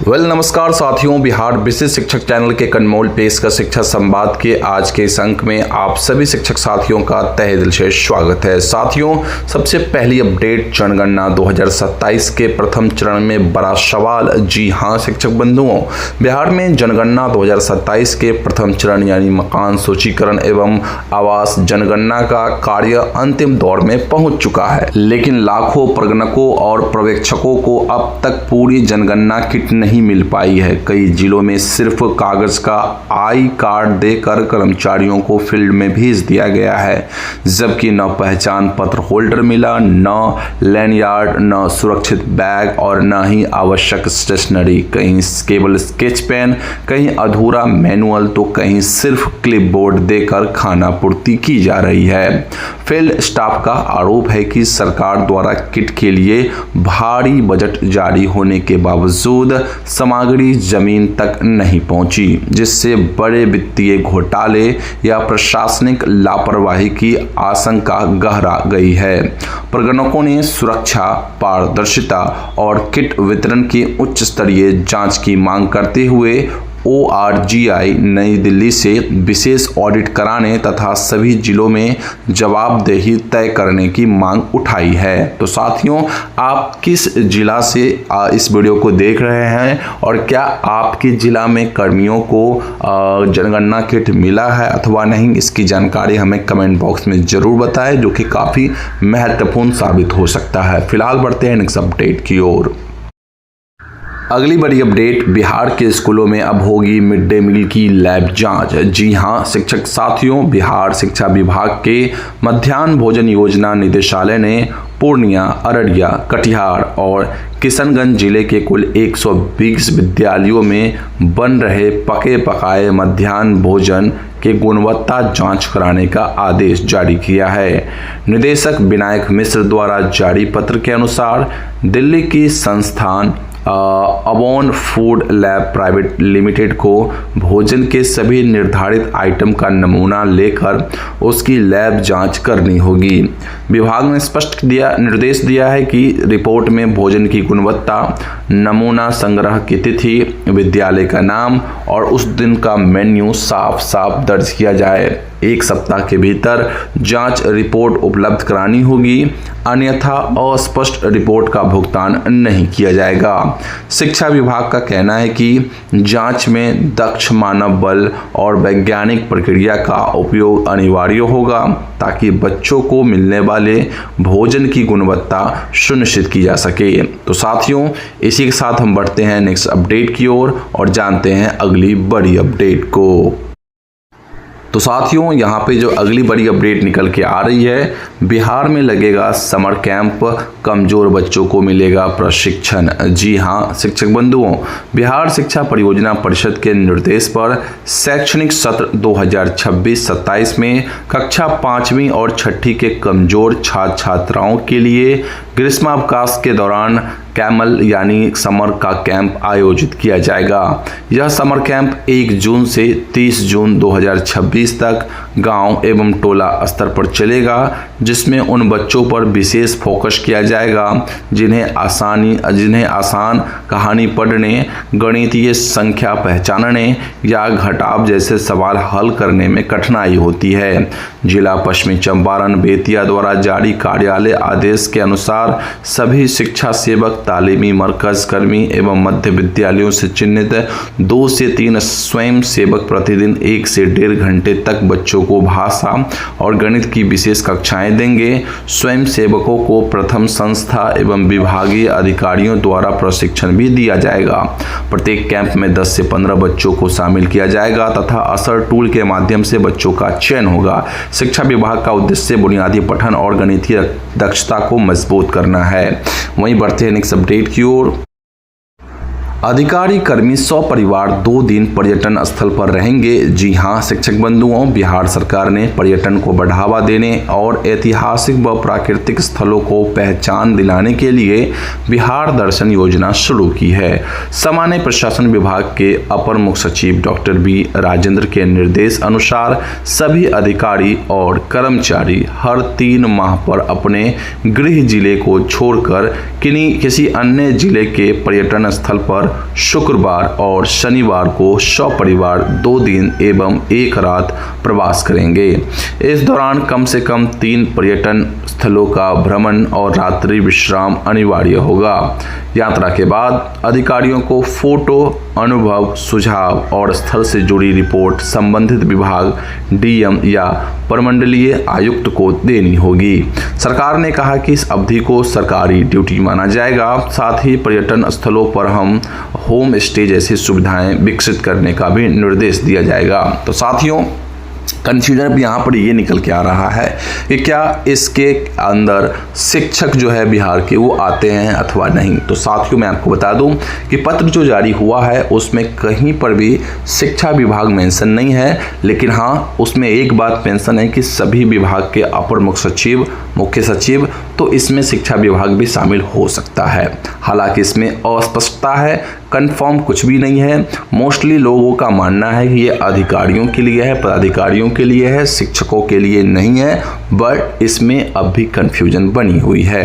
नमस्कार साथियों, बिहार विशेष शिक्षक चैनल के कनमोल पेश का शिक्षा संवाद के आज के इस अंक में आप सभी शिक्षक साथियों का तहे दिल से स्वागत है। साथियों, सबसे पहली अपडेट जनगणना 2027 के प्रथम चरण में बड़ा सवाल। जी हां शिक्षक बंधुओं, बिहार में जनगणना 2027 के प्रथम चरण यानी मकान सूचीकरण एवं आवास जनगणना का कार्य अंतिम दौर में पहुंच चुका है, लेकिन लाखों प्रगणकों और पर्यवेक्षकों को अब तक पूरी जनगणना किट नहीं मिल पाई है। कई जिलों में सिर्फ कागज का आई कार्ड देकर कर्मचारियों को फील्ड में भेज दिया गया है, जबकि न पहचान पत्र होल्डर मिला, न लैंडयार्ड, न सुरक्षित बैग और न ही आवश्यक स्टेशनरी। कहीं केवल स्केच पेन, कहीं अधूरा मैनुअल तो कहीं सिर्फ क्लिपबोर्ड देकर खाना पूर्ति की जा रही है। फील्ड स्टाफ का आरोप है कि सरकार द्वारा किट के लिए भारी बजट जारी होने के बावजूद सामग्री जमीन तक नहीं पहुंची, जिससे बड़े वित्तीय घोटाले या प्रशासनिक लापरवाही की आशंका गहरा गई है। प्रगणकों ने सुरक्षा, पारदर्शिता और किट वितरण की उच्च स्तरीय जांच की मांग करते हुए ORGI नई दिल्ली से विशेष ऑडिट कराने तथा सभी जिलों में जवाबदेही तय करने की मांग उठाई है। तो साथियों, आप किस जिला से इस वीडियो को देख रहे हैं और क्या आपके जिला में कर्मियों को जनगणना किट मिला है अथवा नहीं, इसकी जानकारी हमें कमेंट बॉक्स में जरूर बताएं, जो कि काफ़ी महत्वपूर्ण साबित हो सकता है। फिलहाल बढ़ते हैं नेक्स्ट अपडेट की ओर। अगली बड़ी अपडेट, बिहार के स्कूलों में अब होगी मिड डे मील की लैब जांच। जी हां शिक्षक साथियों, बिहार शिक्षा विभाग के मध्याह्न भोजन योजना निदेशालय ने पूर्णिया, अररिया, कटिहार और किशनगंज जिले के कुल 120 विद्यालयों में बन रहे पके पकाए मध्याह्न भोजन के गुणवत्ता जांच कराने का आदेश जारी किया है। निदेशक विनायक मिश्र द्वारा जारी पत्र के अनुसार दिल्ली की संस्थान Avon food lab private limited को भोजन के सभी निर्धारित आइटम का नमूना लेकर उसकी लैब जांच करनी होगी। विभाग ने स्पष्ट निर्देश दिया है कि रिपोर्ट में भोजन की गुणवत्ता, नमूना संग्रह की तिथि, विद्यालय का नाम और उस दिन का मेन्यू साफ साफ दर्ज किया जाए। 1 सप्ताह के भीतर जांच रिपोर्ट उपलब्ध करानी होगी, अन्यथा अस्पष्ट रिपोर्ट का भुगतान नहीं किया जाएगा। शिक्षा विभाग का कहना है कि जांच में दक्ष मानव बल और वैज्ञानिक प्रक्रिया का उपयोग अनिवार्य होगा, ताकि बच्चों को मिलने वाले भोजन की गुणवत्ता सुनिश्चित की जा सके। तो साथियों, इसी के साथ हम बढ़ते हैं नेक्स्ट अपडेट की ओर और जानते हैं अगली बड़ी अपडेट को। तो साथियों, यहाँ पे जो अगली बड़ी अपडेट निकल के आ रही है, बिहार में लगेगा समर कैंप, कमजोर बच्चों को मिलेगा प्रशिक्षण। जी हाँ शिक्षक बंधुओं, बिहार शिक्षा परियोजना परिषद के निर्देश पर शैक्षणिक सत्र 2026-27 में कक्षा 5वीं और 6ठी के कमजोर छात्र छात्राओं के लिए ग्रीष्मावकाश के दौरान कैमल यानी समर का कैंप आयोजित किया जाएगा। यह समर कैंप 1 जून से 30 जून 2026 तक गांव एवं टोला स्तर पर चलेगा, जिसमें उन बच्चों पर विशेष फोकस किया जाएगा जिन्हें आसान कहानी पढ़ने, गणितीय संख्या पहचानने या घटाव जैसे सवाल हल करने में कठिनाई होती है। जिला पश्चिमी चंपारण बेतिया द्वारा जारी कार्यालय आदेश के अनुसार सभी शिक्षा सेवक, तालीमी मरकज कर्मी एवं मध्य विद्यालयों से चिन्हित 2 से 3 स्वयं सेवक प्रतिदिन 1 से 1.5 घंटे तक बच्चों को भाषा और गणित की विशेष कक्षाएं देंगे। स्वयं सेवकों को प्रथम संस्था एवं विभागीय अधिकारियों द्वारा प्रशिक्षण भी दिया जाएगा। प्रत्येक कैंप में 10 से 15 बच्चों को शामिल किया जाएगा तथा असर टूल के माध्यम से बच्चों का चयन होगा। शिक्षा विभाग का उद्देश्य बुनियादी पठन और गणितीय दक्षता को मजबूत करना है। वहीं बढ़ते हैं नेक्स्ट अपडेट की ओर। अधिकारी कर्मी 100 परिवार 2 दिन पर्यटन स्थल पर रहेंगे। जी हां शिक्षक बंधुओं, बिहार सरकार ने पर्यटन को बढ़ावा देने और ऐतिहासिक व प्राकृतिक स्थलों को पहचान दिलाने के लिए बिहार दर्शन योजना शुरू की है। सामान्य प्रशासन विभाग के अपर मुख्य सचिव डॉक्टर बी राजेंद्र के निर्देश अनुसार सभी अधिकारी और कर्मचारी हर 3 माह पर अपने गृह जिले को छोड़कर किसी अन्य जिले के पर्यटन स्थल पर सोमवार, शुक्रवार और शनिवार को सपरिवार 2 दिन एवं 1 रात प्रवास करेंगे। इस दौरान कम से कम 3 पर्यटन स्थलों का भ्रमण और रात्रि विश्राम अनिवार्य होगा। यात्रा के बाद अधिकारियों को फोटो, अनुभव, सुझाव और स्थल से जुड़ी रिपोर्ट संबंधित विभाग, डीएम या प्रमंडलीय आयुक्त को देनी होगी। सरकार ने कहा कि इस अवधि को सरकारी ड्यूटी माना जाएगा। साथ ही पर्यटन स्थलों पर हम होम स्टे जैसी सुविधाएं विकसित करने का भी निर्देश दिया जाएगा। तो साथियों, कंफ्यूजन अब यहाँ पर ये निकल के आ रहा है कि क्या इसके अंदर शिक्षक जो है बिहार के वो आते हैं अथवा नहीं। तो साथियों, मैं आपको बता दूं कि पत्र जो जारी हुआ है उसमें कहीं पर भी शिक्षा विभाग मेंशन नहीं है, लेकिन हाँ उसमें एक बात मेंशन है कि सभी विभाग के अपर मुख्य सचिव, मुख्य सचिव, तो इसमें शिक्षा विभाग भी शामिल हो सकता है। हालांकि इसमें अस्पष्टता है, कंफर्म कुछ भी नहीं है। मोस्टली लोगों का मानना है कि ये अधिकारियों के लिए है, पदाधिकारियों के लिए है, शिक्षकों के लिए नहीं है, बट इसमें अब भी कंफ्यूजन बनी हुई है।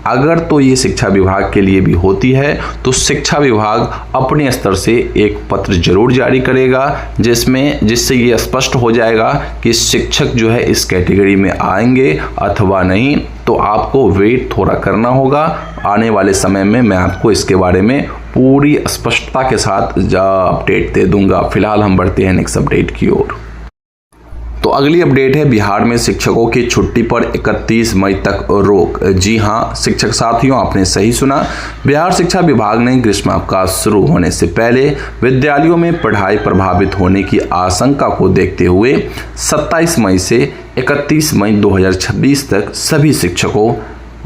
अगर तो ये शिक्षा विभाग के लिए भी होती है तो शिक्षा विभाग अपने स्तर से एक पत्र जरूर जारी करेगा जिससे ये स्पष्ट हो जाएगा कि शिक्षक जो है इस कैटेगरी में आएंगे अथवा नहीं। तो आपको वेट थोड़ा करना होगा। आने वाले समय में मैं आपको इसके बारे में पूरी स्पष्टता के साथ अपडेट दे दूंगा। फिलहाल हम बढ़ते हैं नेक्स्ट अपडेट की ओर। तो अगली अपडेट है, बिहार में शिक्षकों की छुट्टी पर 31 मई तक रोक। जी हां शिक्षक साथियों, आपने सही सुना। बिहार शिक्षा विभाग ने ग्रीष्मावकाश शुरू होने से पहले विद्यालयों में पढ़ाई प्रभावित होने की आशंका को देखते हुए 27 मई से 31 मई 2026 तक सभी शिक्षकों,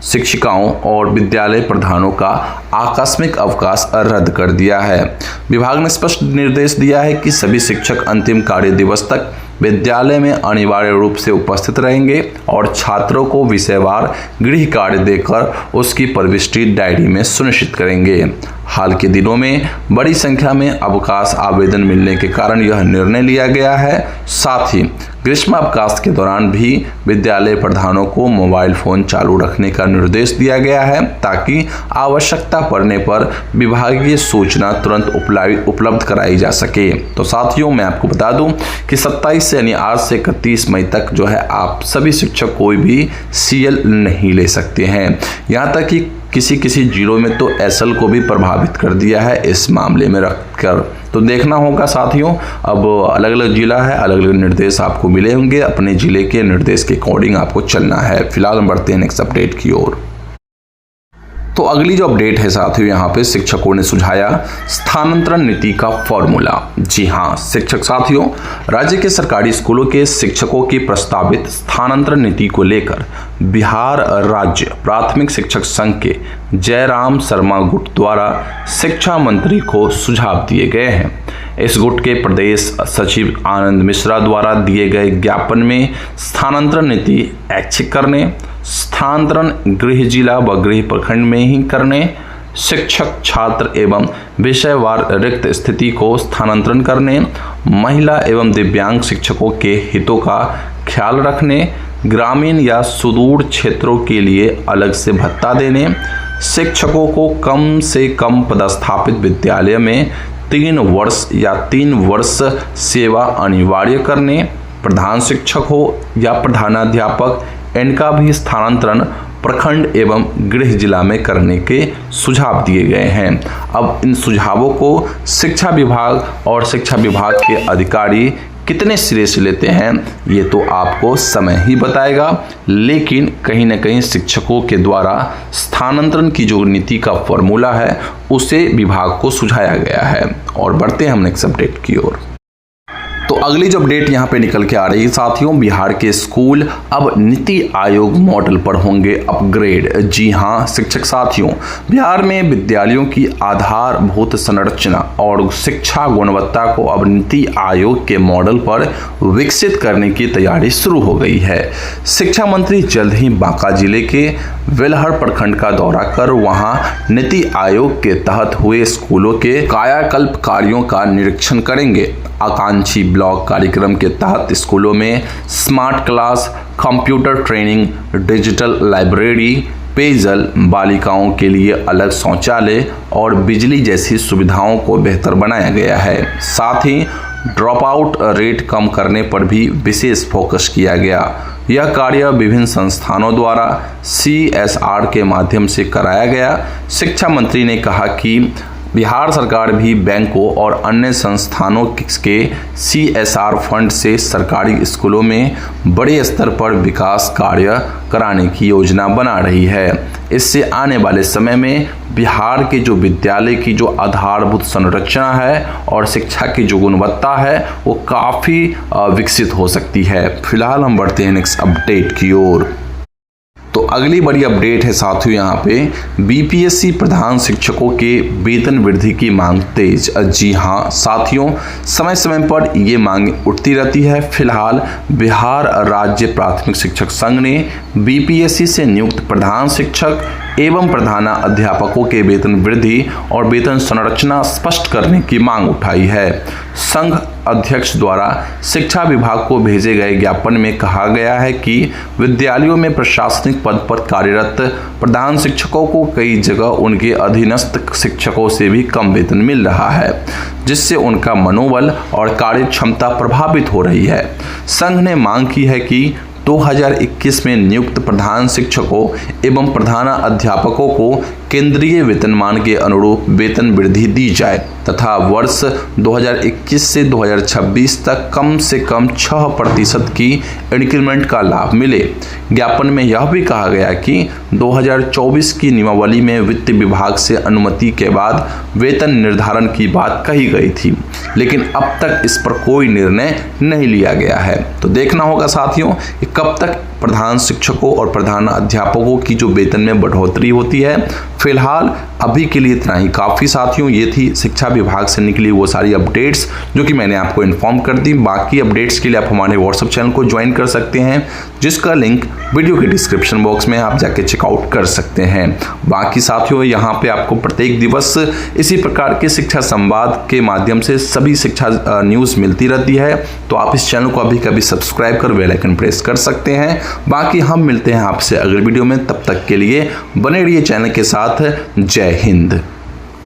शिक्षिकाओं और विद्यालय प्रधानों का आकस्मिक अवकाश रद्द कर दिया है। विभाग ने स्पष्ट निर्देश दिया है कि सभी शिक्षक अंतिम कार्य दिवस तक विद्यालय में अनिवार्य रूप से उपस्थित रहेंगे और छात्रों को विषयवार गृह कार्य देकर उसकी प्रविष्टि डायरी में सुनिश्चित करेंगे। हाल के दिनों में बड़ी संख्या में अवकाश आवेदन मिलने के कारण यह निर्णय लिया गया है। साथ ही ग्रीष्मावकाश के दौरान भी विद्यालय प्रधानों को मोबाइल फोन चालू रखने का निर्देश दिया गया है ताकि आवश्यकता पड़ने पर विभागीय सूचना तुरंत उपलब्ध कराई जा सके। तो साथियों, मैं आपको बता दूं कि 27 से यानी आज से 31 मई तक जो है आप सभी शिक्षक कोई भी सीएल नहीं ले सकते हैं। यहाँ तक कि किसी जिलों में तो एसएल को भी प्रभावित कर दिया है इस मामले में रखकर। तो देखना होगा साथियों, अब अलग अलग जिला है, अलग अलग निर्देश आपको मिले होंगे। अपने जिले के निर्देश के अकॉर्डिंग आपको चलना है। फिलहाल हम बढ़ते हैं नेक्स्ट अपडेट की ओर। तो अगली जो अपडेट है साथियों, यहाँ पे शिक्षकों ने सुझाया स्थानांतरण नीति का फॉर्मूला। जी हाँ शिक्षक साथियों, राज्य के सरकारी स्कूलों के शिक्षकों की प्रस्तावित स्थानांतरण नीति को लेकर बिहार राज्य प्राथमिक शिक्षक संघ के जयराम शर्मा गुट द्वारा शिक्षा मंत्री को सुझाव दिए गए हैं। इस गुट के प्रदेश सचिव आनंद मिश्रा द्वारा दिए गए ज्ञापन में स्थानांतरण नीति ऐच्छिक करने, स्थानांतरण गृह जिला व गृह प्रखंड में ही करने, शिक्षक, छात्र एवं विषयवार रिक्त स्थिति को स्थानांतरण करने, महिला एवं दिव्यांग शिक्षकों के हितों का ख्याल रखने, ग्रामीण या सुदूर क्षेत्रों के लिए अलग से भत्ता देने, शिक्षकों को कम से कम पदस्थापित विद्यालय में 3 वर्ष या 3 वर्ष सेवा अनिवार्य करने, प्रधान शिक्षक हो या प्रधानाध्यापक, इनका भी स्थानांतरण प्रखंड एवं गृह जिला में करने के सुझाव दिए गए हैं। अब इन सुझावों को शिक्षा विभाग और शिक्षा विभाग के अधिकारी कितने सिरे से लेते हैं ये तो आपको समय ही बताएगा, लेकिन कहीं ना कहीं शिक्षकों के द्वारा स्थानांतरण की जो नीति का फॉर्मूला है उसे विभाग को सुझाया गया है। और बढ़ते हैं हम नेक्स्ट अपडेट की ओर। तो अगली जो अपडेट यहाँ पे निकल के आ रही है साथियों, बिहार के स्कूल अब नीति आयोग मॉडल पर होंगे अपग्रेड। जी हाँ शिक्षक साथियों, बिहार में विद्यालयों की आधारभूत संरचना और शिक्षा गुणवत्ता को अब नीति आयोग के मॉडल पर विकसित करने की तैयारी शुरू हो गई है। शिक्षा मंत्री जल्द ही बांका जिले के वेलहर प्रखंड का दौरा कर वहां नीति आयोग के तहत हुए स्कूलों के कायाकल्प कार्यों का निरीक्षण करेंगे। आकांक्षी ब्लॉक कार्यक्रम के तहत स्कूलों में smart class, computer training, digital library, पेयजल, बालिकाओं के लिए अलग शौचालय और बिजली जैसी सुविधाओं को बेहतर बनाया गया है। साथ ही ड्रॉप आउट रेट कम करने पर भी विशेष फोकस किया गया। यह कार्य विभिन्न संस्थानों द्वारा CSR के माध्यम से कराया गया। शिक्षा मंत्री ने कहा कि बिहार सरकार भी बैंकों और अन्य संस्थानों के CSR फंड से सरकारी स्कूलों में बड़े स्तर पर विकास कार्य कराने की योजना बना रही है। इससे आने वाले समय में बिहार के जो विद्यालय की जो आधारभूत संरचना है और शिक्षा की जो गुणवत्ता है वो काफ़ी विकसित हो सकती है। फिलहाल हम बढ़ते हैं नेक्स्ट अपडेट की ओर। तो अगली बड़ी अपडेट है साथियों, यहाँ पे BPSC प्रधान शिक्षकों के वेतन वृद्धि की मांग तेज। जी हाँ साथियों, समय समय पर ये मांग उठती रहती है। फिलहाल बिहार राज्य प्राथमिक शिक्षक संघ ने BPSC से नियुक्त प्रधान शिक्षक एवं प्रधानाध्यापकों के वेतन वृद्धि और वेतन संरचना स्पष्ट करने की मांग उठाई है। संघ अध्यक्ष द्वारा शिक्षा विभाग को भेजे गए ज्ञापन में कहा गया है कि विद्यालयों में प्रशासनिक पद पर कार्यरत प्रधान शिक्षकों को कई जगह उनके अधीनस्थ शिक्षकों से भी कम वेतन मिल रहा है, जिससे उनका मनोबल और कार्य क्षमता प्रभावित हो रही है। संघ ने मांग की है कि 2021 में नियुक्त प्रधान शिक्षकों एवं प्रधानाध्यापकों को केंद्रीय वेतनमान के अनुरूप वेतन वृद्धि दी जाए तथा वर्ष 2021 से 2026 तक कम से कम 6% की इंक्रीमेंट का लाभ मिले। ज्ञापन में यह भी कहा गया कि 2024 की नियमावली में वित्त विभाग से अनुमति के बाद वेतन निर्धारण की बात कही गई थी, लेकिन अब तक इस पर कोई निर्णय नहीं लिया गया है। तो देखना होगा साथियों कि कब तक प्रधान शिक्षकों और प्रधान अध्यापकों की जो वेतन में बढ़ोतरी होती है। फिलहाल अभी के लिए इतना ही काफ़ी साथियों, ये थी शिक्षा विभाग से निकली वो सारी अपडेट्स जो कि मैंने आपको इन्फॉर्म कर दी। बाकी अपडेट्स के लिए आप हमारे व्हाट्सएप चैनल को ज्वाइन कर सकते हैं, जिसका लिंक वीडियो के डिस्क्रिप्शन बॉक्स में आप जाके चेकआउट कर सकते हैं। बाकी साथियों, यहाँ पे आपको प्रत्येक दिवस इसी प्रकार के शिक्षा संवाद के माध्यम से सभी शिक्षा न्यूज़ मिलती रहती है, तो आप इस चैनल को अभी कभी सब्सक्राइब कर बेल आइकन प्रेस कर सकते हैं। बाकी हम मिलते हैं आपसे अगले वीडियो में, तब तक के लिए बने रहिए चैनल के साथ। जय हिंद।